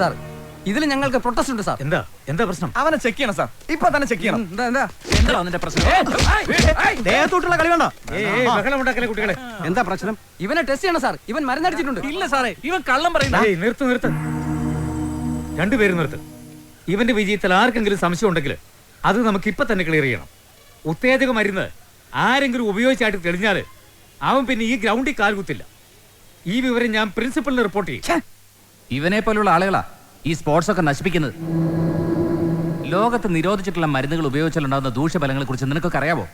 Sir ഇതിൽ ഞങ്ങൾക്ക് protest ഉണ്ട് സാർ. എന്താ പ്രശ്നം? അവനെ ചെക്ക് ചെയ്യണം സാർ, ഇപ്പൊ തന്നെ ചെക്ക് ചെയ്യണം. എന്താ നിന്റെ പ്രശ്നം? ദേഹത്തോട്ടുള്ള കളി വേണ്ട. ബഹളം ഉണ്ടാക്കല്ലേ കുട്ടികളെ. എന്താ പ്രശ്നം? ഇവനെ ടെസ്റ്റ് ചെയ്യണം സാർ. ഇവൻ മരുന്നടിച്ചിട്ടുണ്ട്. ഇല്ല സാറേ, ഇവൻ കള്ളം പറയുന്ന. നിർത്ത്. രണ്ടുപേരും നിർത്ത്. ഇവന്റെ വിജയത്തിൽ ആർക്കെങ്കിലും സംശയം ഉണ്ടെങ്കിൽ അത് നമുക്ക് ഇപ്പൊ തന്നെ ക്ലിയർ ചെയ്യണം. ഉത്തേജക മരുന്ന് ആരെങ്കിലും ഉപയോഗിച്ചായിട്ട് തെളിഞ്ഞാല് അവൻ പിന്നെ ഈ ഗ്രൗണ്ടിൽ കാൽകുത്തില്ല. ഈ വിവരം ഞാൻ പ്രിൻസിപ്പലിന് റിപ്പോർട്ട് ചെയ്യും. ഇവനെ പോലുള്ള ആളുകളാ ഈ സ്പോർട്സ് ഒക്കെ നശിപ്പിക്കുന്നത്. ലോകത്ത് നിരോധിച്ചിട്ടുള്ള മരുന്നുകൾ ഉപയോഗിച്ചാലുണ്ടാകുന്ന ദൂഷ്യഫലങ്ങളെ കുറിച്ച് നിനക്കൊക്കെ അറിയാവോ?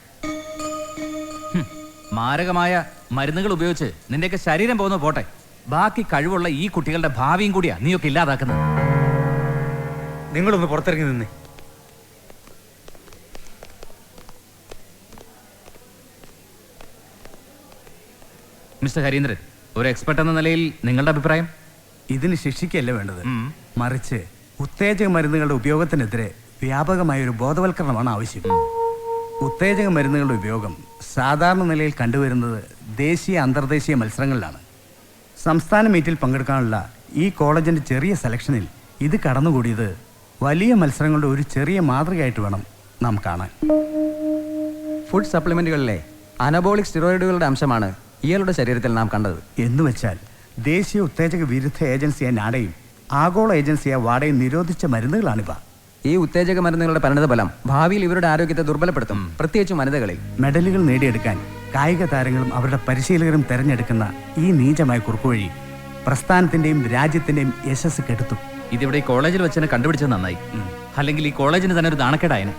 മാരകമായ മരുന്നുകൾ ഉപയോഗിച്ച് നിന്റെയൊക്കെ ശരീരം പോകുന്ന പോട്ടെ, ബാക്കി കഴിവുള്ള ഈ കുട്ടികളുടെ ഭാവിയും കൂടിയാ നീയൊക്കെ ഇല്ലാതാക്കുന്നത്. നിങ്ങളൊന്ന് പുറത്തിറങ്ങി നിന്നേ. മിസ്റ്റർ ഹരീന്ദ്രൻ, ഒരു എക്സ്പെർട്ട് എന്ന നിലയിൽ നിങ്ങളുടെ അഭിപ്രായം? ഇതിന് ശിക്ഷിക്കല്ല വേണ്ടത്, മറിച്ച് ഉത്തേജക മരുന്നുകളുടെ ഉപയോഗത്തിനെതിരെ വ്യാപകമായ ഒരു ബോധവൽക്കരണമാണ് ആവശ്യം. ഉത്തേജക മരുന്നുകളുടെ ഉപയോഗം സാധാരണ നിലയിൽ കണ്ടുവരുന്നത് ദേശീയ അന്തർദേശീയ മത്സരങ്ങളിലാണ്. സംസ്ഥാന മീറ്റിൽ പങ്കെടുക്കാനുള്ള ഈ കോളേജിൻ്റെ ചെറിയ സെലക്ഷനിൽ ഇത് കടന്നുകൂടിയത് വലിയ മത്സരങ്ങളുടെ ഒരു ചെറിയ മാതൃകയായിട്ട് വേണം നാം കാണാൻ. ഫുഡ് സപ്ലിമെന്റുകളിലെ അനബോളിക് സ്റ്റിറോയിഡുകളുടെ അംശമാണ് ഇയാളുടെ ശരീരത്തിൽ നാം കണ്ടത്. എന്നുവെച്ചാൽ ദേശീയ ഉത്തേജക വിരുദ്ധ ഏജൻസിയായ നാഡയും ആഗോള ഏജൻസിയായ വാഡയും നിരോധിച്ച മരുന്നുകളാണിവ. ഈ ഉത്തേജക മരുന്നുകളുടെ പരിണതഫലം ഭാവിയിൽ ഇവരുടെ ആരോഗ്യത്തെ ദുർബലപ്പെടുത്തും, പ്രത്യേകിച്ച് വനിതകളിൽ. മെഡലുകൾ നേടിയെടുക്കാൻ കായിക താരങ്ങളും അവരുടെ പരിശീലകരും തെരഞ്ഞെടുക്കുന്ന ഈ നീചമായ കുറുക്കുവഴി പ്രസ്ഥാനത്തിന്റെയും രാജ്യത്തിന്റെയും യശസ് കെടുത്തും. ഇതിവിടെ ഈ കോളേജിൽ വെച്ച് കണ്ടുപിടിച്ചത് നന്നായി. അല്ലെങ്കിൽ ഈ കോളേജിന് തന്നെ ഒരു നാണക്കേടായനെ.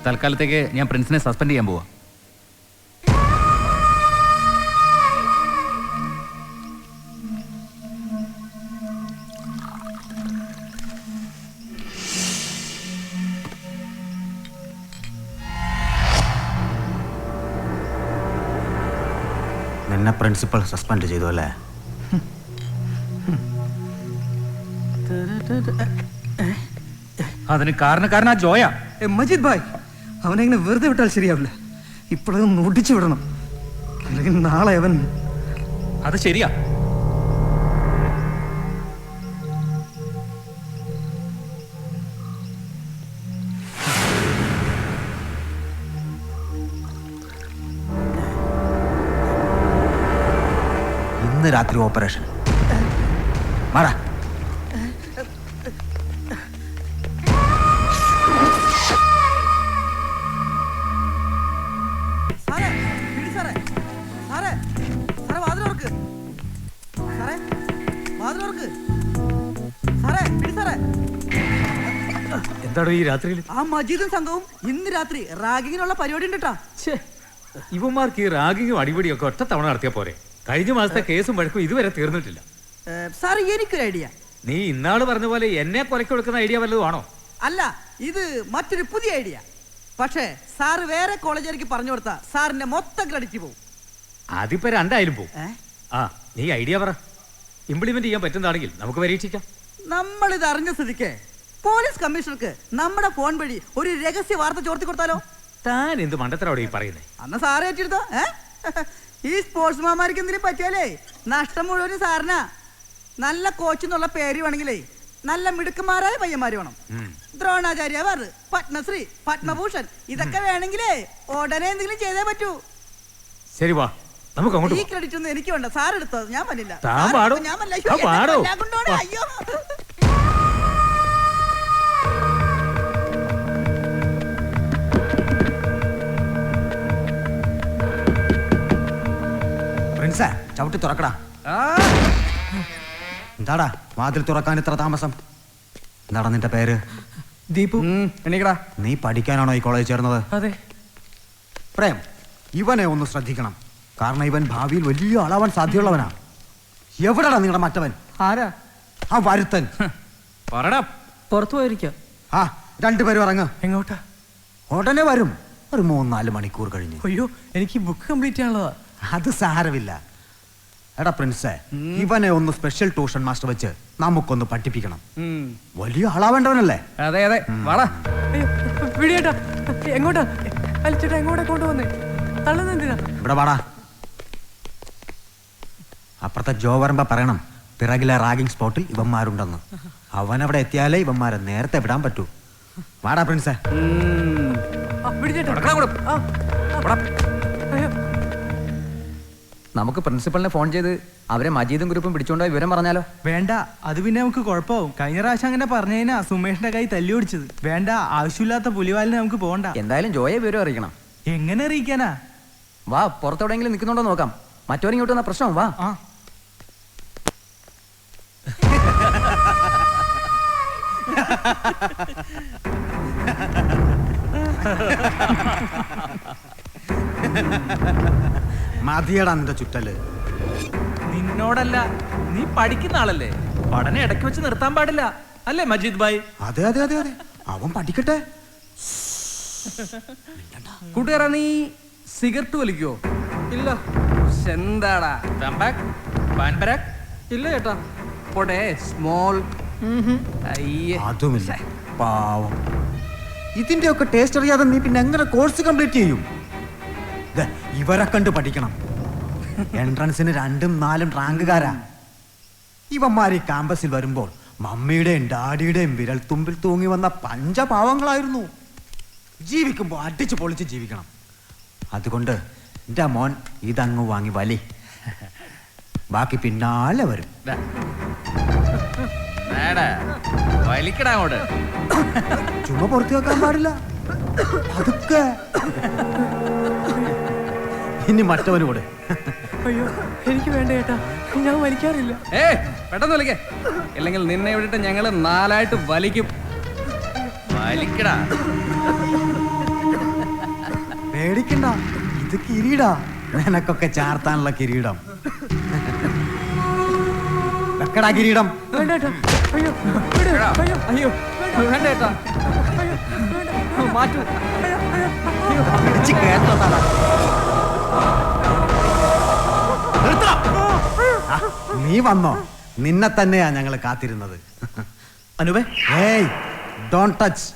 തൽക്കാലത്തേക്ക് ഞാൻ പ്രിൻസിനെ സസ്പെൻഡ് ചെയ്യാൻ പോവാ. നിന്നെ പ്രിൻസിപ്പൽ സസ്പെൻഡ് ചെയ്തു അല്ലേ? അതിന് കാരണക്കാരനാ ജോയ. മജീദ് ഭായ്, അവനെങ്ങനെ വെറുതെ വിട്ടാൽ ശരിയാവില്ല. ഇപ്പോഴൊന്ന് ഒടിച്ചു വിടണം, അല്ലെങ്കിൽ നാളെ അവൻ. അത് ശരിയാ. ഇന്ന് രാത്രി ഓപ്പറേഷൻ. മാറാ. എന്താണോ ഈ രാത്രിയിൽ? ആ മജീദും സംഘവും ഇന്ന് രാത്രി റാഗിങ്ങിനുള്ള പരിപാടി ഉണ്ട് കേട്ടാ. ഇവന്മാർക്ക് ഈ റാഗിങ്ങും അടിപൊളിയൊക്കെ ഒറ്റ തവണ നടത്തിയാ പോരെ? കഴിഞ്ഞ മാസത്തെ കേസും വഴക്കും ഇതുവരെ തീർന്നിട്ടില്ല. സാറ് എനിക്കൊരു ഐഡിയ. നീ ഇന്നാള് പറഞ്ഞ പോലെ എന്നെ കൊലക്ക് കൊടുക്കുന്ന ഐഡിയ വല്ലതും ആണോ? അല്ല, ഇത് മറ്റൊരു പുതിയ ഐഡിയ. പക്ഷേ സാറ് വേറെ കോളേജിലേക്ക് പറഞ്ഞു കൊടുത്താ സാറിന്റെ മൊത്തം ക്രെഡിറ്റ് പോകും. അതിപ്പോ രണ്ടായാലും പോകും. നീ ഐഡിയ പറ. ഇംപ്ലിമെന്റ് ചെയ്യാൻ പറ്റുന്നതാണെങ്കിൽ നമുക്ക് പരീക്ഷിക്കാം. നമ്മളിത് അറിഞ്ഞ സ്ഥിതിക്ക് പോലീസ് കമ്മീഷണർക്ക് നമ്മുടെ ഫോൺ വഴി ഒരു രഹസ്യ വാർത്ത ചോർത്തി കൊടുത്താലോ? താൻ എന്ത് മണ്ടത്തരോടെ ഈ പറയുന്നേ? അന്ന് സാറ് ഏറ്റെടുത്തോ? ഈ സ്പോർട്സ് മാമാർക്ക് എന്തിനും പറ്റിയാലേ നഷ്ടം മുഴുവനും സാറിനാ. നല്ല കോച്ച് എന്നുള്ള പേര് വേണമെങ്കിലേ നല്ല മിടുക്കന്മാരായ പയ്യന്മാര് വേണം. ദ്രോണാചാര്യവർ, പത്മശ്രീ, പത്മഭൂഷൺ ഇതൊക്കെ വേണമെങ്കിലേ ഉടനെ എന്തെങ്കിലും ചെയ്തേ പറ്റൂ. ശരി, വാ നമുക്ക് അങ്ങോട്ട്. ഈ ക്രെഡിറ്റ് ഒന്നും എനിക്ക് വേണ്ട, സാർ എടുത്തോ, ഞാൻ പറ്റില്ല. അയ്യോ, പ്രിൻസേ, ചവിട്ടി തുറക്കടാ. എന്താടാ വാതിൽ തുറക്കാൻ ഇത്ര താമസം? എന്താടാ നിന്റെ പേര്? ദീപു. എണീക്കടാ. നീ പഠിക്കാനാണോ ഈ കോളേജ് ചേർന്നത്? അതെ. പ്രേം, ഇവനെ ഒന്ന് ശ്രദ്ധിക്കണം. കാരണം ഇവൻ ഭാവിയിൽ വലിയ ആളാവാൻ സാധ്യതയുള്ളവനാ. എവിടെടാ നിങ്ങളുടെ മറ്റവൻ? ആരാ? ആ വരുത്തൻ. പറടാ. പുറത്തു പോയിരിക്കാം. ആ, രണ്ടുപേരും ഇറങ്ങ. എങ്ങോട്ടാ? ഉടനെ വരും, ഒരു 3-4 മണിക്കൂർ കഴിഞ്ഞ്. അയ്യോ, എനിക്ക് ബുക്ക് കംപ്ലീറ്റ് ചെയ്യാനുള്ളതാ. അത് സാരമില്ല. എടാ പ്രിൻസേ, ഇവനെ ഒന്ന് സ്പെഷ്യൽ ട്യൂഷൻ മാസ്റ്റർ വെച്ച് നമുക്കൊന്ന് പഠിപ്പിക്കണം. വലിയ ആളാവേണ്ടവനല്ലേ? അതെ അതെ, വാടാ. എങ്ങോട്ടാ? അലിച്ചേട്ടാ, എങ്ങോട്ടാ കൊണ്ടുവന്നേ? തള്ളുന്നെന്തിനാ? ഇവിടെ വാടാ. അപ്പുറത്തെ ജോ വരുമ്പോ പറയണം പിറകിലെ റാഗിംഗ് സ്പോട്ടിൽ ഇവന്മാരുണ്ടെന്ന്. അവനവിടെ എത്തിയാലേ ഇവന്മാരെ നേരത്തെ വിടാൻ പറ്റൂ. വാടാ പ്രിൻസേ. നമുക്ക് പ്രിൻസിപ്പലിനെ ഫോൺ ചെയ്ത് അവരെ മജീദും ഗ്രൂപ്പും പിടിച്ചോണ്ടോ വിവരം പറഞ്ഞാലോ? വേണ്ട, അത് പിന്നെ നമുക്ക് കുഴപ്പമാവും. കഴിഞ്ഞ പ്രാവശ്യം അങ്ങനെ പറഞ്ഞതിനാ സുമേഷിന്റെ കൈ തല്ലി ഓടിച്ചത്. വേണ്ട, ആവശ്യമില്ലാത്ത പുലിവാലിന് നമുക്ക് പോകണ്ട. എന്തായാലും ജോയെ വിവരം അറിയിക്കണം. എങ്ങനെ അറിയിക്കാനാ? വാ, പുറത്തെവിടെയെങ്കിലും നിൽക്കുന്നുണ്ടോ നോക്കാം. മറ്റവരിങ്ങോട്ട് വന്ന പ്രശ്നം. വാ. ആ മതിയടാ നിന്റെ ചുറ്റല്. നിന്നോടല്ല, നീ പഠിക്കുന്ന ആളല്ലേ. പഠനം ഇടയ്ക്ക് വെച്ച് നിർത്താൻ പാടില്ല അല്ലേ മജീദ് ഭായ്? അതെ അതെ അതെ അതെ, അവൻ പഠിക്കട്ടെ. കൂട്ടുകാരാ, നീ സിഗരറ്റ് വലിക്കോ? ഇല്ല. എന്താടാ ഇല്ല ചേട്ടാ. പോട്ടെ, സ്മോൾ. അതുമില്ല, പാവം. ഇതിന്റെ ഒക്കെ ടേസ്റ്റ് അറിയാതെ നീ പിന്നെ എങ്ങനെ കോഴ്സ് കംപ്ലീറ്റ് ചെയ്യും? ദേ, ഇവരെ കണ്ട് പഠിക്കണം. എൻട്രൻസിന് 2ഉം 4ഉം റാങ്കുകാരാ. ഇവന്മാർ ഈ ക്യാമ്പസിൽ വരുമ്പോൾ മമ്മിയുടെയും ഡാഡിയുടെയും വിരൽ തുമ്പിൽ തൂങ്ങി വന്ന പഞ്ചപാവങ്ങളായിരുന്നു. ജീവിക്കുമ്പോൾ അടിച്ചു പൊളിച്ച് ജീവിക്കണം. അതുകൊണ്ട് എൻ്റെ മോൻ ഇതങ്ങ് വാങ്ങി വലി. ബാക്കി പിന്നാലെ വരും. വലിക്കടാ അങ്ങോട്ട്. ചുമ്മാ പുറത്തു വെക്കാൻ പാടില്ല, അതൊക്കെ. ഇനി മറ്റവന് കൂടെ. അയ്യോ, എനിക്ക് വേണ്ട ചേട്ടാ, ഞാൻ വലിക്കാറില്ല. പെട്ടെന്ന് വലിക്കേ, അല്ലെങ്കിൽ നിന്നെ വിട്ടിട്ട് ഞങ്ങള് 4ആയിട്ട് വലിക്കും. വലിക്കടാ. പേടിക്കണ്ട, ഇത് കിരീടാ. നിനക്കൊക്കെ ചാർത്താനുള്ള കിരീടം. വെക്കടാ കിരീടം. വേണ്ട ചേട്ടാ. അയ്യോ, വിട്. അയ്യോ, അയ്യോ വേണ്ട ചേട്ടാ, മാറ്റൂ. പിടിച്ച് കേട്ടോടാ. നീ വന്നോ? നിന്നെ തന്നെയാ ഞങ്ങൾ കാത്തിരുന്നത്. അനുപേ, ഏയ്, ഡോണ്ട് ടച്ച്.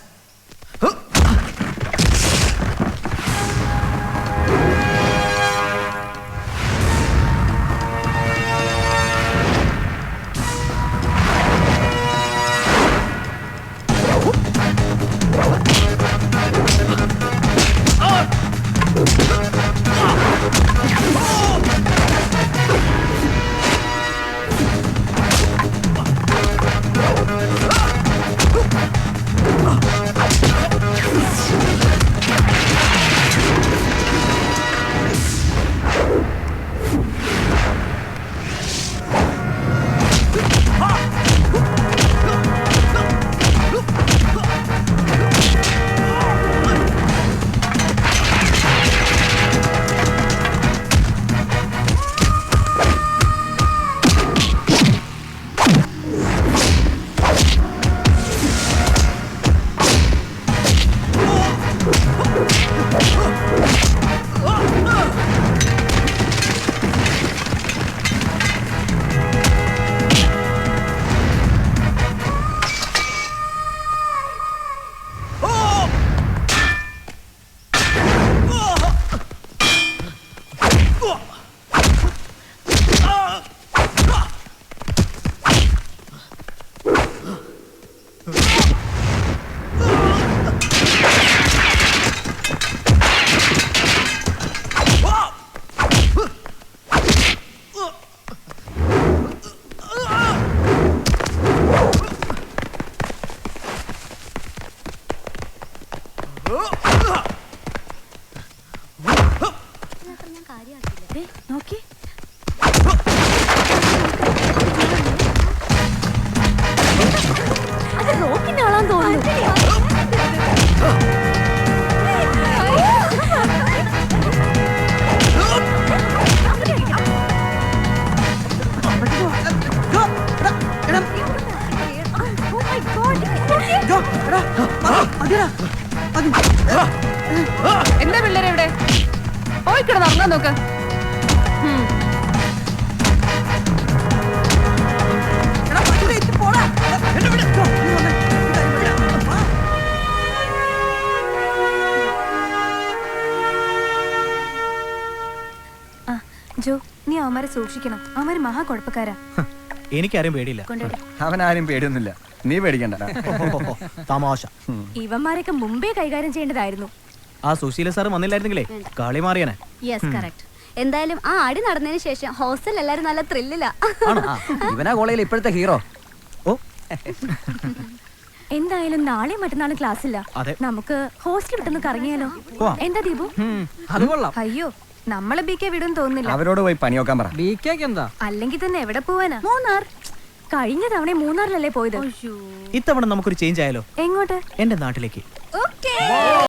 നോക്കി അത് റോക്കിന്റെ ആളാന്ന് തോന്നുന്നു. എന്താ പിള്ളേരെ ഇവിടെ പോയി കിടന്ന് ഉറങ്ങാൻ നോക്ക്. ജോ, നീ അവന്മാരെ സൂക്ഷിക്കണം. അവന്മാര് മഹാ കുഴപ്പക്കാരാ. എനിക്കാരും പേടിയില്ല. അവനാരും പേടിയൊന്നുമില്ല, നീ പേടിക്കണ്ട. തമാശ. ഇവന്മാരൊക്കെ മുമ്പേ കൈകാര്യം ചെയ്യേണ്ടതായിരുന്നു. ആ സുശീല സാർ വന്നില്ലായിരുന്നെങ്കിലേ കളി മാറിയാനെ. Yes correct. എന്തായാലും ആ അടി നടന്നതിന് ശേഷം ഹോസ്റ്റൽ എല്ലാരും നല്ല ത്രില്ലില്ല. ഇവനാ കോളേജിൽ ഇപ്പോഴത്തെ ഹീറോ. ഓ എന്തായാലും നാളെ മറ്റന്നാളും ക്ലാസ് ഇല്ല. അതെ. നമുക്ക് ഹോസ്റ്റൽ വിട്ടൊന്ന് കറങ്ങിയാലോ? എന്താ ദീപു? അത് കൊള്ളാം. അയ്യോ നമ്മളെ ബി കെ വിടും തോന്നുന്നില്ല. അവരോട് പോയി പണി നോക്കാൻ പറ. അല്ലെങ്കിൽ തന്നെ എവിടെ പോവാനാ? മൂന്നാർ. കഴിഞ്ഞ തവണ മൂന്നാറിലല്ലേ പോയത്? ഇത്തവണ നമുക്കൊരു ചേഞ്ച് ആയാലോ? എങ്ങോട്ട്? എന്റെ നാട്ടിലേക്ക്. ഓക്കേ.